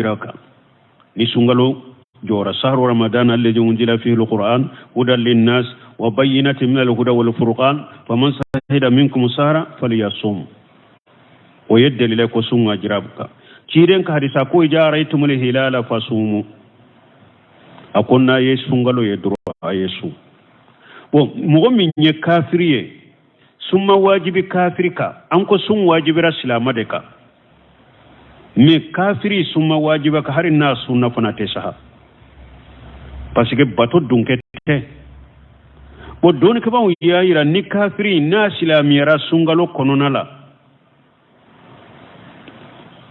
jiraka ni sungalo jora sahru ramadan alladhi unzila fihi alquran hudan linnas wa bayyinatin min alhuda wal furqan faman shahida minkum sahra falyasum o yeddeli ko sunga jirabka ciren ka hadisa ko jaraytumul hilala fasumu akonna yesu sungalo yedro yesu bon mo min ye kafiriye summa wajibi kafirika an ko sun wajibi rasulama de ka me kafiri summa wajiba ka harin na sunna fanate saha parce que bato dunkete bo don ka ba ya yira ni kafiri na islamiyara sungalo konona la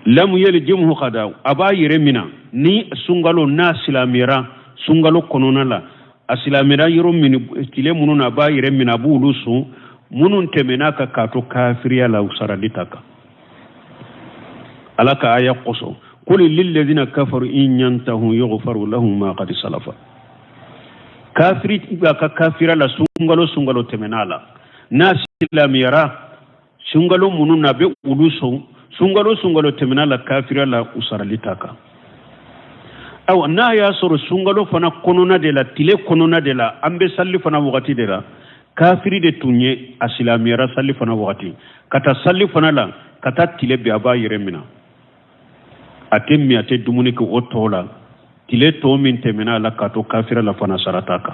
lam yaljimhu qada aba yire mina ni sungalo na islamiyara sungalo konona la islamiyara yiro min tile mununa ba yire mina bulusu munun temena ka kato kafiriya la usaralitaka alaka aya qoso qul lil ladina kafaru in yantahu yughfaru lahum ma qad salafa kafiri ka kafira la sungalo temenala na islamiyara sungalo mununa be uluso sungalo temenala kafira la usaralitaka aw na ya soro sungalo fana konona de la tile konona de la ambe salli fana wakati de la kafiri de tunye asilamiyara salli fana wakati kata salli fana la kata tile be aba yiremina atemmi ate dumuni ko otola tile to min temena la kato kafira la fana sarataka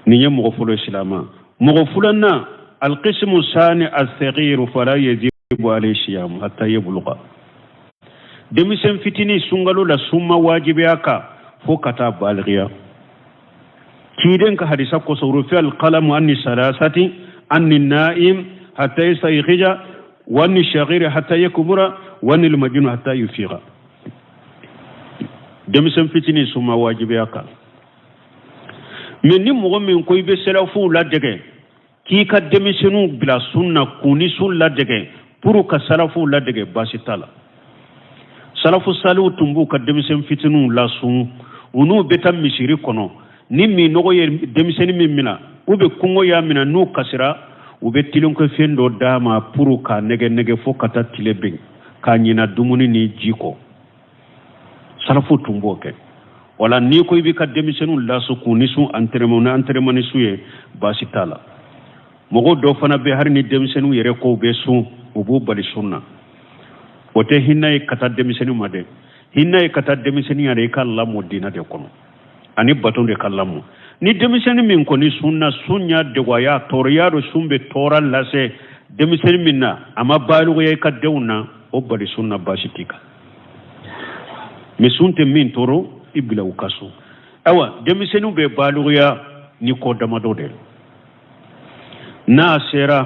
niye mo fulo islama mo fulanna alqismu sani as-saghir fala yajibu alayhi siyam hatta yabluqa demisen fitini sungalo la summa wajibi aka fo kata balighiya kiden ka hadisa ko sawru fi al-qalam anni salasati anni naim hatta yastaykhija wa anni shaghir hatta yakbura wa anni al-majnun hatta yufiqa demisen fitini summa wajibi aka minni mo min koy be selafu la dege ki ka demisenu bila sunna kuni sul la dege pour ka salafu la dege basitala salafu salu tumbu ka demisen fitinu la sun unu betam mishiri kono ni mi nogo ye demiseni min mina ube kungo ya mina nu kasira ube tilon ko fendo dama pour ka nege fo kata tilebe ka nyina dumuni ni jiko salafu tumbu ke wala ni ko ibi ka demisenu la su kuni su entraînement ni suye basitala mogo do fana be har ni demisenu yere ko be su ubu bali sunna wote hinna kata demiseni made hinna kata demiseni yare kala modina de kono ani baton de kalamu ni demiseni min ko ni sunna sunya de waya toriya do sumbe toral lase demiseni minna ama balu ye ka dewna o bali sunna basitika mi sunte min toro ibla ukasu awa demiseni be balu ya ni ko damado de na sera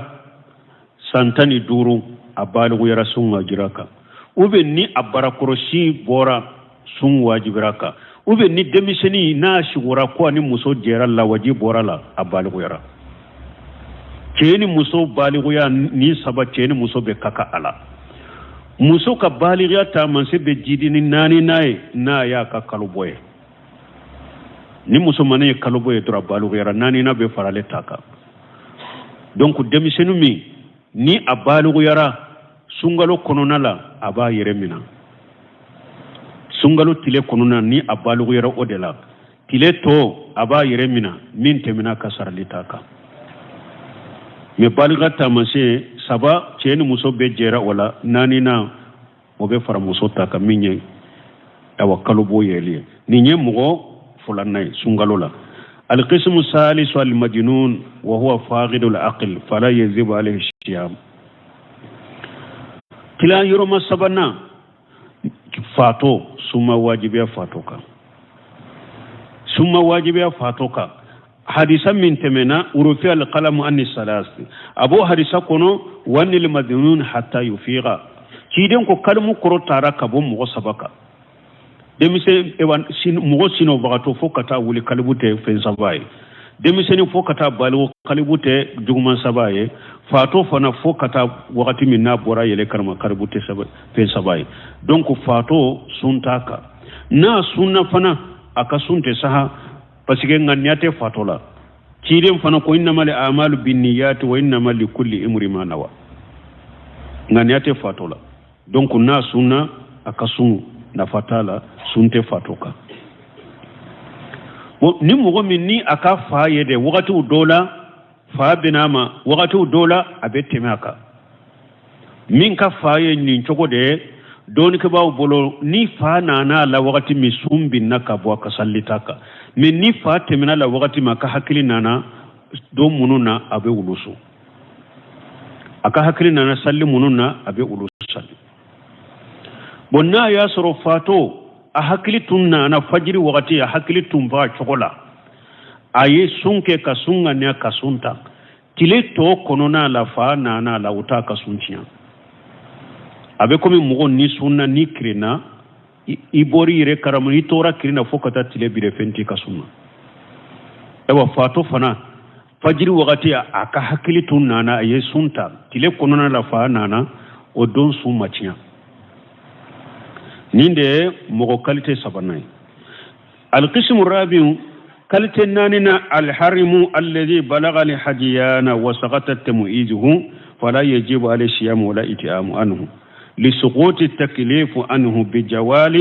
santani duru abalu ya rasunga jiraka ube ni abarakoroshi bora sun wajibiraka ube ni demiseni na shigura ko ni muso jera la waji bora la abalu yara ceni muso baligu ya ni saba ceni muso be kaka ala muso ka baligu ya ta man se be jidini nani nae na ya ka kaluboye ni muso mane kaluboye dura baligu yara nani na be farale taka donc demisenu mi ni abalu yara sungalo konona la aba yeremina sungalo tile konona ni abalu yara odela tile to aba yeremina min temina kasar litaka me balga tamase saba ceni muso be jera wala nani na obe fara muso taka minye tawakkalu boyeli ni nye mugo fulanay sungalo la القسم الثالث المجنون وهو فاقد العقل فلا يجب عليه الصيام كلا يوم سبنا فاتو ثم واجب فاتوكا ثم واجب فاتوكا حديثا من تمنا ورفع القلم عن الثلاث ابو حديثا كونو وان المجنون حتى يفيق كيدن كو كلمو كرو تارا كبو مو سبكا demise ewan sin mugo sino bagato fokata wuli kalibute fen sabaye demiseni fokata balu kalibute juguman sabaye fato fana fokata wakati minna bora yele karma kalibute sabaye fen sabaye donc fato suntaka na sunna fana aka sunte saha parce que nganyate fato la kidem fana ko innamal a'malu binniyati wa innamal likulli imri ma nawa nganyate fato la donc na sunna akasun nafatala sunte fatoka bo ni mogo min ni aka fa yede wakati dola fa binama wakati dola abette maka min ka fa ye ni chogo de doni ke baw bolo ni fa nana la wakati mi sumbi naka bo ka sallitaka min ni fa temina la wakati maka hakili nana do mununa abe ulusu aka hakili nana salli mununa abe ulusu salli bonna ya soro fato a hakili tunna na fajiri wakati a hakili tumba chokola aye sunke ka sunga ne ka sunta tile to konona la fa nana la uta ka suntiya abe komi mugo ni sunna ni krina ibori ire karamu ni tora krina fokata tile bire fenti ka sunna ewa fato fana fajiri wakati aka hakili tunna na aye sunta tile konona la fa nana o don su machiya ninde mogo kalite sabanay القسم الرابع كالتي ناننا الحرم الذي بلغ لحجيان وسقط تمييزه فلا يجب عليه الصيام ولا إتيام عنه لسقوط التكليف عنه بجوال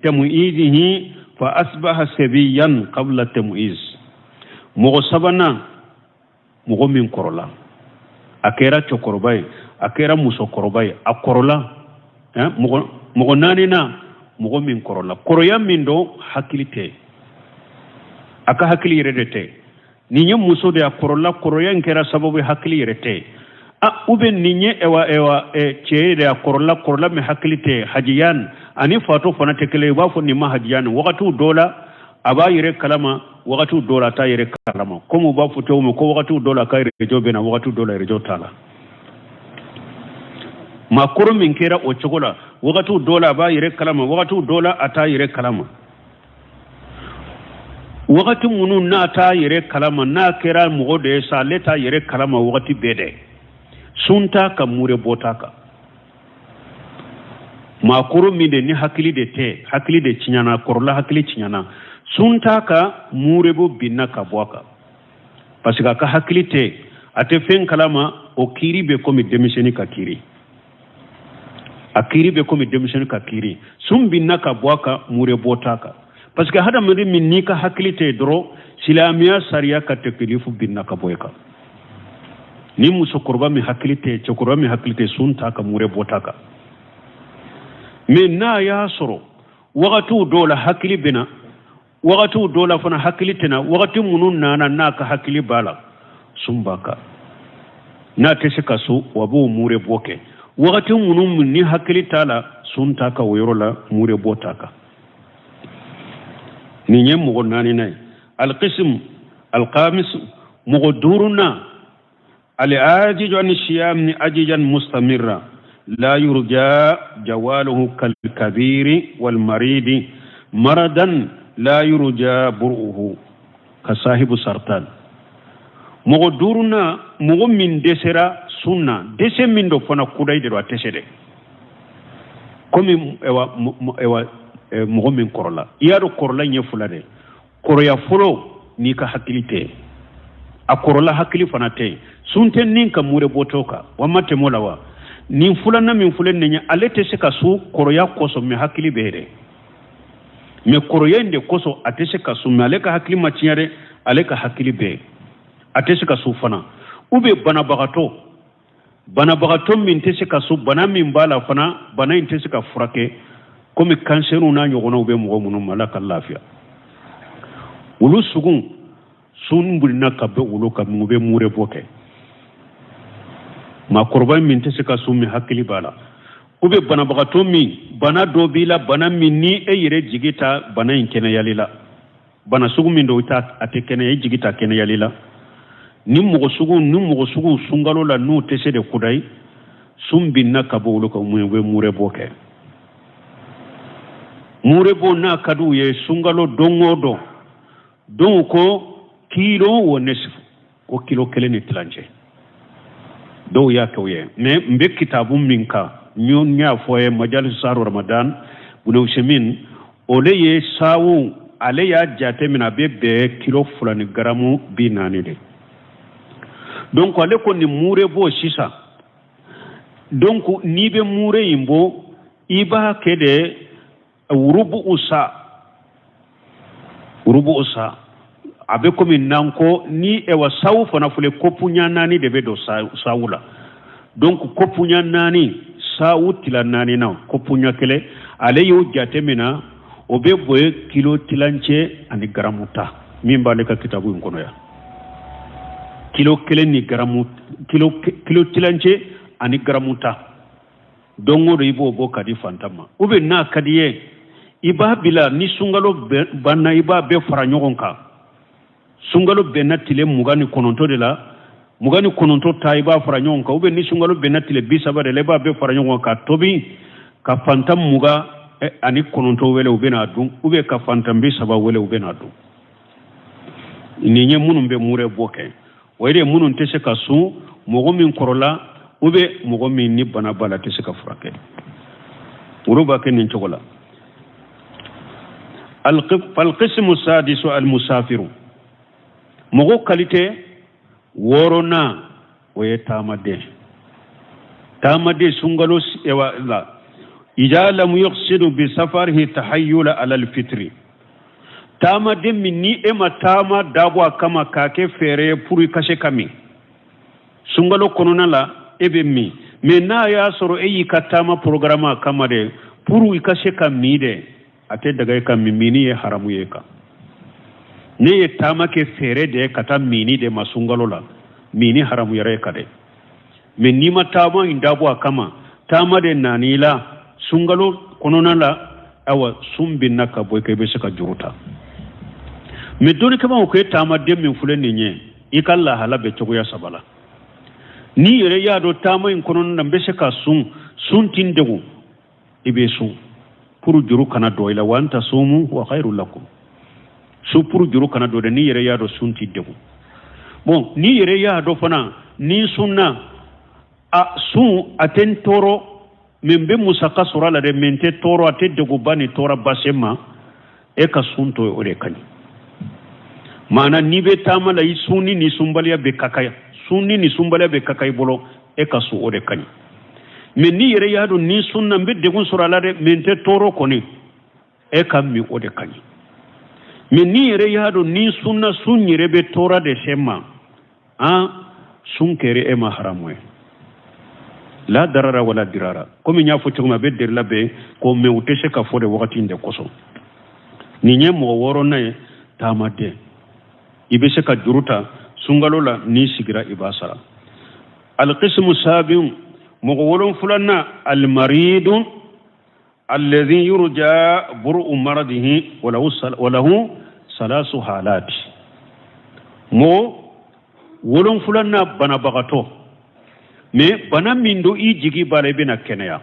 تمييزه فأصبح سبيا قبل التمييز mogo sabana mogo min korola akera chokorobai akera muso korobai akorola mogo nanina mogo min korola koroya min do hakilite aka hakili yerete ninye muso de akorola koroya nkera sababu hakili yerete ube ninye ewa che de akorola me hakilite hajiyan ani fato fana tekele wafo ni mahajiyan wakati dola aba yere kalama wakati dola ta yere kalama komu ba futo mu ko wakati dola ka yere jobe na wakati dola yere jotala ma koro min kera o chogola wakati dola ba yere kalama wakati dola ata yere kalama wakati munu na ta yere kalama na kera mugo de sa leta yere kalama wakati bede sunta ka mure botaka ma koro min de ni hakili de chinyana korola hakili chinyana sunta ka murebo binna ka boaka parce que ka hakilite ate fen kalama o kiri be komi demiseni ka kiri akiri be komi demiseni ka kiri sum binna ka boaka murebo taka parce que hada mari min ni ka hakilite dro silamiya sariya ka teklifu binna ka boyka ni muso korba mi hakilite chokorba mi hakilite sunta ka murebo taka men na ya soro waqatu dola hakili bina wakati dola fana hakili tena wakati munun nana naka hakili bala sumbaka na tese kaso wabu mure boke wakati munun ni hakili tala suntaka wayrola mure botaka ninye mugo nani nay alqism alqamis mugo duruna العاجز عن الصيام عجزا مستمرا لا يرجى جواله كالكبير والمريض مرضا لا يرجى برؤه كصاحب سرطان مغو دورنا مغو من دسرا سنة دس من دو فنا كوداي دو تسده كومي اوا مغو من كورولا يارو كورولا نيفولا دي كوريا فلو نيكا حكيلتي akorola hakili fanate sunte ninka mure botoka wamate molawa nin fulana min fulen nenya alete se kasu koroya koso me hakili bere me koroyende koso atese kasu me aleka hakili machiare aleka hakili be atese kasu fana ube bana bagato min tese kasu bana min bala fana bana intese ka furake komi kanseru na nyogona ube mo munu malaka lafia ulu sugun sun bulina kabe ulu ka mube mure boke ma korban min tese kasu mi hakili bala ube bana bagato min bana dobila bana minni e yere jigita bana inkene yalila bana sugu min do ita atekene e jigita kene yalila ni mugo sugu sungalo la nu tese de kudai sumbinna kabulu ko mure boke mure bo na kadu ye sungalo dongodo donko kilo wonesfu ko kilo keleni tlanje do ya kawye me mbe kitabum minka nyon nya foye majalis saru ramadan bunu shemin oleye sawu ale ya jate mina bebe kilo fulani garamu binani de donc ale ko ni mure bo sisa donc ni be mure imbo iba kede rubu usa abe komi nanko ni ewa sawu fana fule kopunya nani de be do sawula donc kopunya nani sawu tila nani na kopunya kele ale yo jatemina obe boye kilo tilanche ani garamuta mimba le ka kitabu ngono ya kilo kele ni garamu kilo tilanche ani garamuta dongo do ibo bo kadi fantama ube na kadiye iba bila ni sungalo banna iba be fara nyogon ka sungalo benatile mugani kononto de la mugani kononto ta iba fara nyogon ka ube ni sungalo benatile bisaba de leba be fara nyogon ka tobi ka fantam muga ani kononto wele ube na dum ube ka fantam bisaba wele ube na dum ni nye munun be mure boke wayre munun tese ka su mogo min korola ube mogo min ni bana bala tese ka furake uruba ke nin chogola فالقسم السادس المسافر مغو كاليتي ورونا ويتامدي تامدي سنغلوس لا إذا لم يقصد بسفره تحيل على الفطر تامدي مني إما تاما دابوا كما كاكي فيري پوري كاشي كامي سنغلو كنونا لا إبي مي منا ياسرو أي كتاما پروغراما كما دي پوري كاشي كامي دي ate daga ka mimini ye haramu ye ka ne ye tama ke fere de kata mini de masungalo la mini haramu yare ka de me ni ma tama indabo akama tama de nanila sungalo konona la awa sumbi naka boy ke be saka juruta me doni kama ko tama de min fule ni nye ikalla hala be chogo ya sabala ni yere ya do tama in konona be saka sun tindegu ibe sun puru juru kana do ila wanta sumu wa khairul lakum su puru juru kana do de ni yere ya do sunti degu bon ni yere ya do fana ni sunna a sun aten toro membe musaka sura la de mente toro aten degu bani tora basema e ka sunto o de kani mana ni be tamala yi sunni ni sumbaliya be kakaya sunni ni sumbaliya be kakay bolo e ka su o de kani men ni yere yaado ni sunna be degun suralade mente toro koni e kam mi ode kani men ni yere yaado ni sunna sunyire be tora de sema sunkere e ma haramwe la darara wala dirara komi nya fo tuma be der labe ko me utese ka fode wakati inde koso ni nyemo woro na tamade ibe se ka juruta sungalola ni sigira ibasara al qismu sabiun مغولون فلنا المريض الذي يرجى برء مرضه وله ثلاث حالات مو ولون فلنا بنا بغتو مي بنا مندو اي جيغي بالي بنا كنيا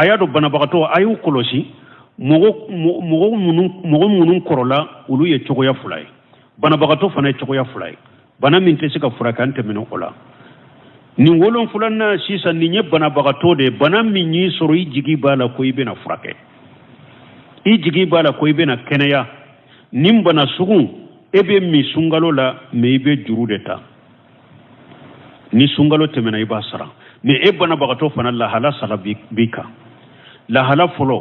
ايادو بنا بغتو ايو كولوسي مغو منون كورولا ولو يتشوغو يا فلاي بنا بغتو فنا يتشوغو يا فلاي بنا من تسيكا فراكانت منو اولا ni wolon fulanna sisa ni nye bana bagato de bana minyi soro i jigi bala ko ibe na frake i jigi bala ko ibe na kenaya nim bana sugun ebe mi sungalo la me ibe juru de ta ni sungalo temena iba sara me e bana bagato fana la hala sara bika la hala folo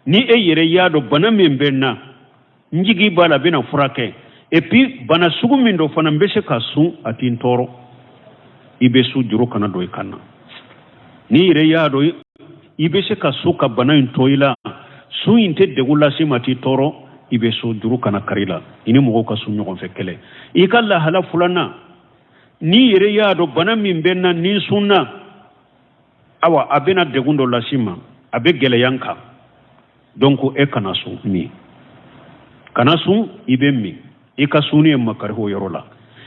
ni e yere yado bana membenna njigi bala bena frake et puis bana sugun min do fana mbese kasu atin toro ibe su juru kana do ikana ni ire ya do ibe se ka su ka bana intoila su inte de gula simati toro ibe su juru kana karila ini mo ka su nyogon fekele ikalla hala fulana ni ire ya do bana min benna ni sunna awa abena de gundo lasima abe gele yanka donc e kana su mi kana su ibe mi ikasuni makarho yorola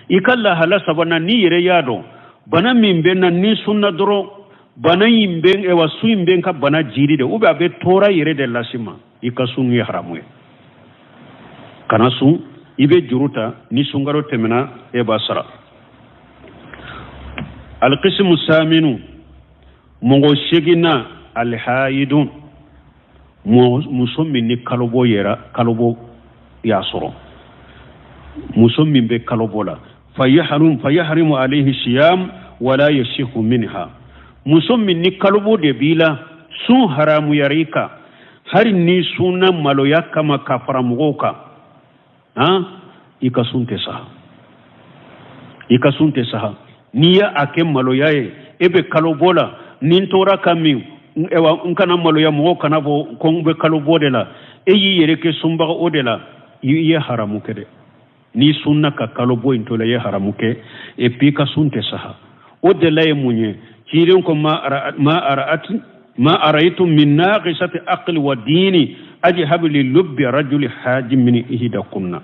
ikalla hala sabana ni ire ya do bana min benna ni sunna doro bana yimben e wasu yimben ka bana jiri de ube abe tora yere de lasima ikasun ya haramu kana sun ibe juruta ni sungaro temena e basara al qismu saminu mongo shegina al haidun musommi ni kalobo yera kalobo ya soro musommi be kalobo la فيحرم عليه الصيام ولا يصح منها مسمى ni kalbo de bila sun haramu yarika hari ni sunna maloya kama kafara mugoka ika sunte saha niya ake maloya ebe kalo bola nin tora kami ewa nkana maloya mugo kana bo kongbe kalo bodela eyi yereke sumbaga odela ye haramu kede ni sunna ka kalo bo intola ye haramu ke epi ka sunte saha odela ye munye kiren ko ma araitu min naqisati aqli wa dini ajhab li lubbi rajuli haji min ihdakunna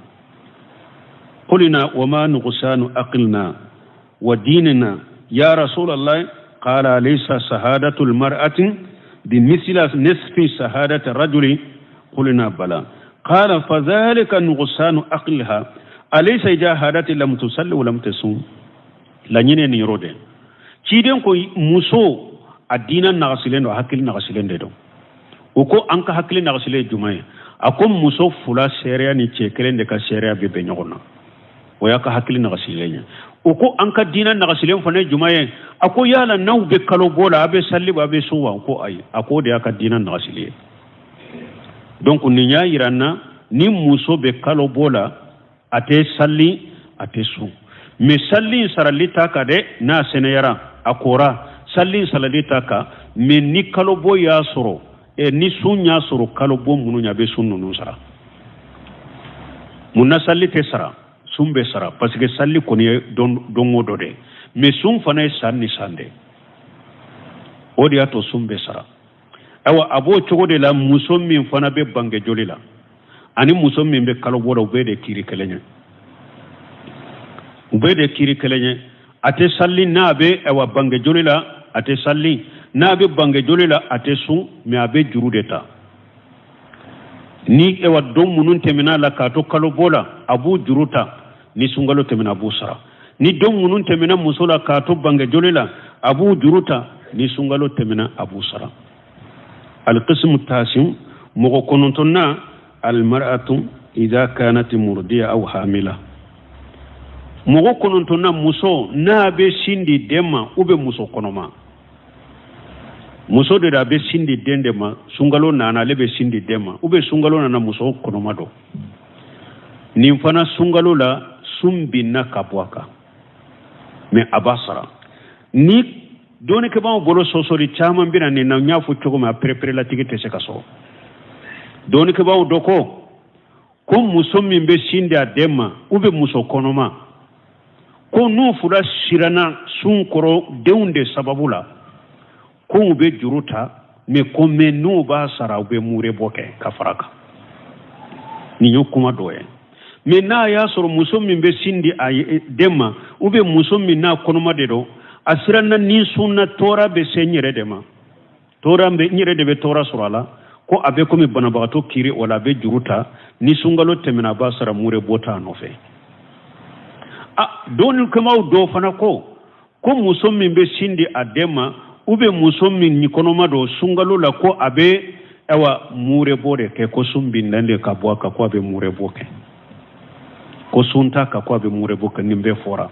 qulna wa ma nuqsanu aqlina wa dinina ya rasulullah qala laysa shahadatu almar'ati bimithla nisfi shahadati rajuli qulna bala qala fadhalika nuqsanu aqliha alaysa jahadati lam tusalli wa lam tasum la nyine ni rode ciden ko muso adina nagasilen do hakil nagasilen de do uko anka hakil nagasile jumay akom muso fula sheria ni chekelen de ka sheria be be nyogona o yaka hakil nagasilen uko anka dina nagasilen fane jumay ako yala naw be kalo bola abe salli ba be suwa ko ay ako de yaka dina nagasile donc ni nya iranna ni muso be kalo bola ate salli ate su me salli saralita ka de na seneyara akora salli saladita ka me ni kalo bo ya soro ni sunya soro kalo bo munu nya be sunnu nu sara munna salli te sara sumbe sara parce que salli ko ni dongo do de me sum fana sanni sande odi ato sumbe sara awa abo chogo de la muso min fana be bange jolila ani muso min be kalo bo do be de kiri kelenya ube de kiri kelenye ate salli nabe ewa bange jolila ate salli nabe bange jolila ate su me abe juru deta ni ewa dom munun temina la kato kalo bola abu juruta ni sungalo temina abu sara ni dom munun temina musola kato bange jolila abu juruta ni sungalo temina abu sara القسم التاسع مغكونتنا المرأة إذا كانت مرضية أو حاملة mogo konontonna muso na be sindi dema ube muso konoma muso de da be sindi dendema sungalo nana lebe sindi dema ube sungalo nana muso konoma do nin fana sungalo la sumbi na kabwaka me abasara ni doni ke ba bolo sosori chama mbina ni na nyafu chogo ma prepare la tigete se kaso doni ke ba doko ko muso min be sindi adema ube muso konoma ko nu fura sirana sun koro deunde sababula ko ube juruta me ko menu ba sara ube mure boke kafaraka ni yokuma doye me na ya soro muso min be sindi ay dema ube muso min na konoma dedo asirana ni sunna tora be senyere dema tora be nyere de be tora surala ko abe ko mi banabagato kiri wala be juruta ni sungalo temina ba sara mure bota nofe doni kama do fana ko muso min be sindi adema ube muso min ni konoma do sungalo la ko abe ewa mure bode ke ko sumbi ndande ka boaka ko abe mure boke ko sunta ka ko abe mure boke nimbe fora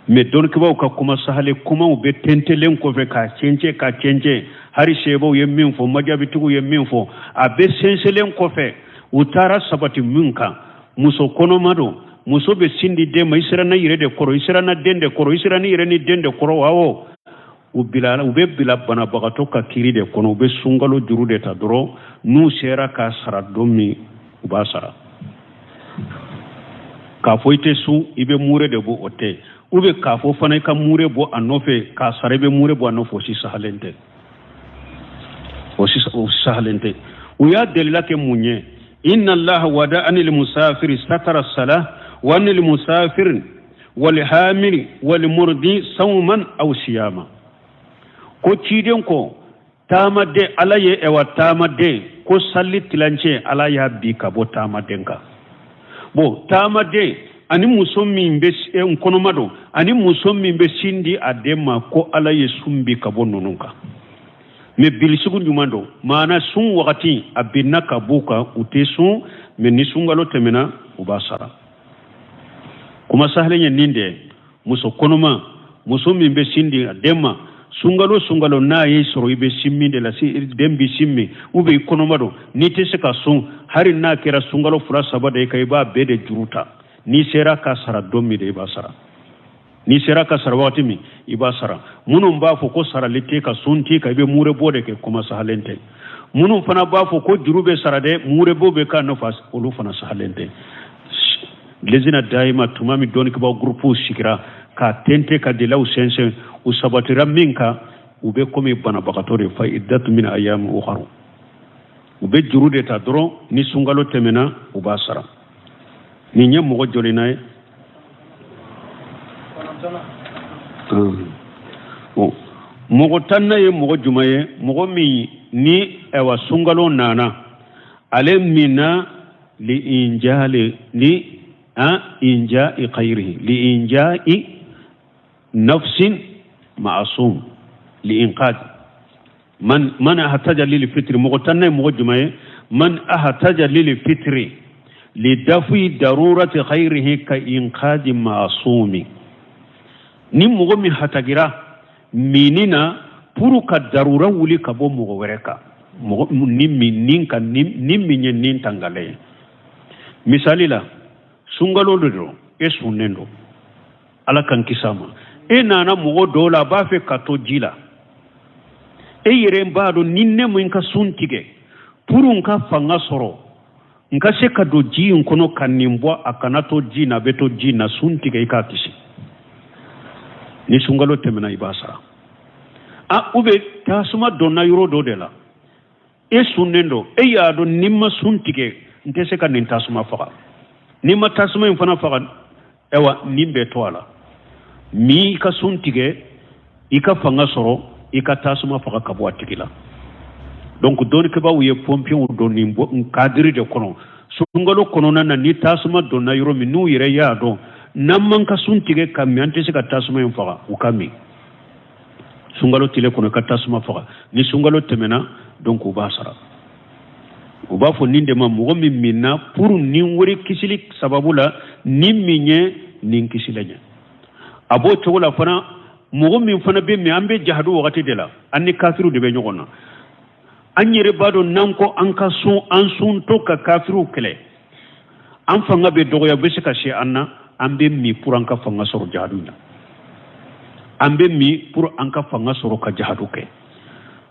me don kaba ka kuma sahale kuma ube tentelen ko fe ka cence hari shebo yemmin fo majabi tugu yemmin fo abe senselen ko fe utara sabati minka muso konoma do muso be sindi de ma isra na yire de koro isra na dende koro isra ni yire ni dende koro wawo ubila ube bila bana bagato ka kiri de kono ube sungalo juru de ta doro nu sera ka sara domi ubasara ka foite su ibe mure de bo ote ube ka fo fana ka mure bo anofe ka sare be mure bo anofo si sahalente o si sahalente uya delila ke munye inna allaha wada anil musafiri satara salah وأن المسافر والحامل والمرضي صوما أو صياما ko ciden ko tamade alaye ewa tamade ko salli tilance alaya bi ka bo tamadenka bo tamade ani musommi be en kono mado ani musommi be sindi adema ko alaye sumbi ka bo nonunka me bilisugu nyumando mana sun wakati abinna ka buka utesu me ni sungalo temena ubasara kuma sahlenya ninde muso konoma muso min be sindi adema sungalo na ye soro ibe simmi de la si dembi simmi ube konomado ni te se ka sun hari na kera sungalo fura saba de kai ba be de juruta ni sera ka sara domi de ba sara ni sera ka sara wati mi iba sara munun ba fo ko sara litte ka sunti ka ibe mure bode ke kuma sahalente munun fana ba fo ko jurube sara de mure bobe ka no fas olu fana sahalente lezina daima tumami doni ka ba grupu sikira ka tente ka de law sense u sabatira minka ube komi bana bakatore fa iddatu min ayyam ukharu ube jurude ta doro ni sungalo temena uba sara ni nyem mo jolina e mogo tanna ye mogo jumaye mogo mi ni ewa sungalo nana ale mina li injali li inja'i khayrihi li inja'i nafsin ma'asum li inqad man ahtaja lil fitri mogo tanna mogo jumaye man ahtaja lil fitri li dafi darurati khayrihi ka inqad ma'asumi ni mogo mi hatagira minina puru ka darura wuli ka bo mogo wereka mogo ni minin ka ni minye nin tangale misali la sungalo do e sunendo ala kan kisama e nana mogo dola ba fe kato jila e yere mbado ninne mo inka suntige puru nka fanga soro nka se ka do ji nkono kanimbo akanato ji na beto ji na suntige ikakisi ni sungalo temena ibasara ube tasuma donna yuro do de la e sunnendo e yaado nimma suntige nte se ka nin tasuma faga nimma tasuma in fana faga ewa nimbe toala mi ka suntige ika fanga soro ika tasuma faga kabwa tigila donc doni ke ba wuye pompion do nimbo kadiri de kono sungalo kono na ni tasuma donna yuro mi nu yire yaado namman ka suntige kam yante se ka tasuma in faga ukami sungalo tile kono ka tasuma faga ni sungalo temena donc ubasara ubafo ninde ma mo mi minna pour ni wori kisili sababula ni minye ni kisilanya abo togola fana mo mi fana be mi ambe jahadu wakati dela anni kafiru de be nyogona anyere bado nanko anka sun an sun to ka kafiru kele an fanga be dogo ya be se ka she anna ambe mi pour anka fanga soro jahadu na ambe mi pour anka fanga soro ka jahadu ke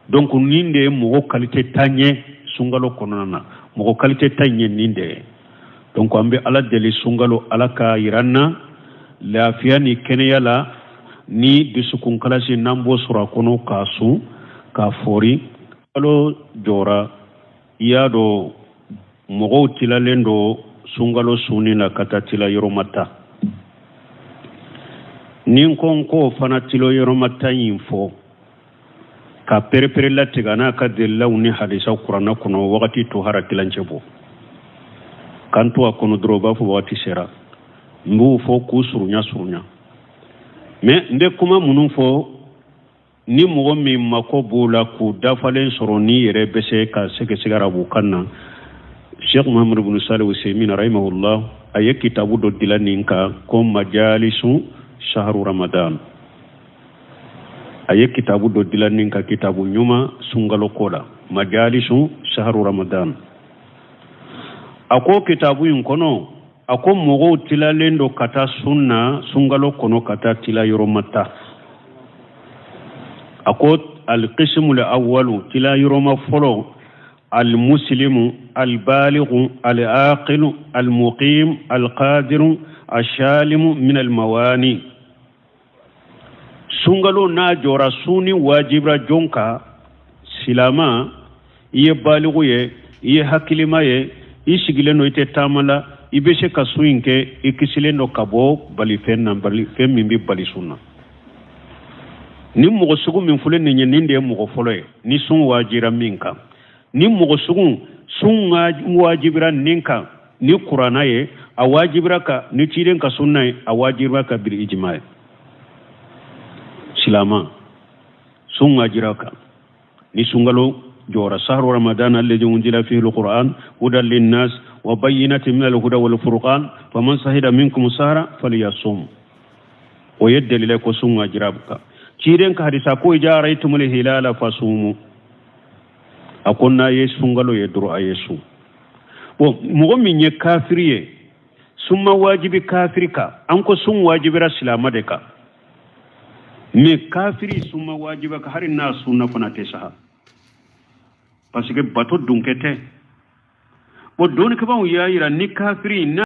donc ninde mo qualité tanye sungalo konona mo qualité tanye ninde donc ambe ala deli sungalo ala ka iranna lafiya ni kenyala ni disukun kalasi nambo sura kono kasu ka fori alo jora yado mo tilalendo sungalo suni na katatila yoromata nin ko fana tilo yoromata info ka perepere la tigana ka della uni hadisa qur'ana kono wakati to haratilanchebo kanto akono droba fo wakati sera mbu fo ku surunya me nde kuma munun fo ni mogo mi makobula ku dafalen soroni yere bese ka sege sigara bukanna Sheikh Muhammad ibn Salih Usaymin rahimahullah aye kitabu do dilaninka ko majalisu shahru ramadan aye kitabu do dilaninka kitabu nyuma sungalo kola majalisu shahru ramadan ako kitabu yunkono ako mogo tilalendo kata sunna sungalo kono kata tila yoromata ako al-qismu al-awwalu tila yoroma folo المسلم البالغ العاقل المقيم القادر الشالم من المواني سنغلو ناجو رسوني واجب جونكا سلاما يبالغ يحكلما يشغلنو يتتاملا يبشي كسوينكي يكسلنو كابو بالي فن ميمبي بالي سنة ni mogo sugu min fulen ni ninde mogo foloye ni sun wajira minka ni mogo sugun sun wajibira ninka ni qur'ana ye a wajibira ka ni tiren ka sunna ye a wajibira ka bil ijma silama sun wajira ka ni sungalo jora sahru ramadan alladhi unzila fihi alquran hudan linnas wa bayyinatin min alhuda wal furqan faman sahida minkum sahra falyasum o yeddeli ko sun wajira ka ciren ka hadisa ko jaraytumul hilala fasumu akonna yesu ngalo ye duro ayesu bo mo min ye kafiriye summa wajibi kafirika anko sun wajibira silama de ka me kafiri summa wajiba ka harin na sunna fana te saha parce que bato dunkete bo don ka ba yayira ni kafiri na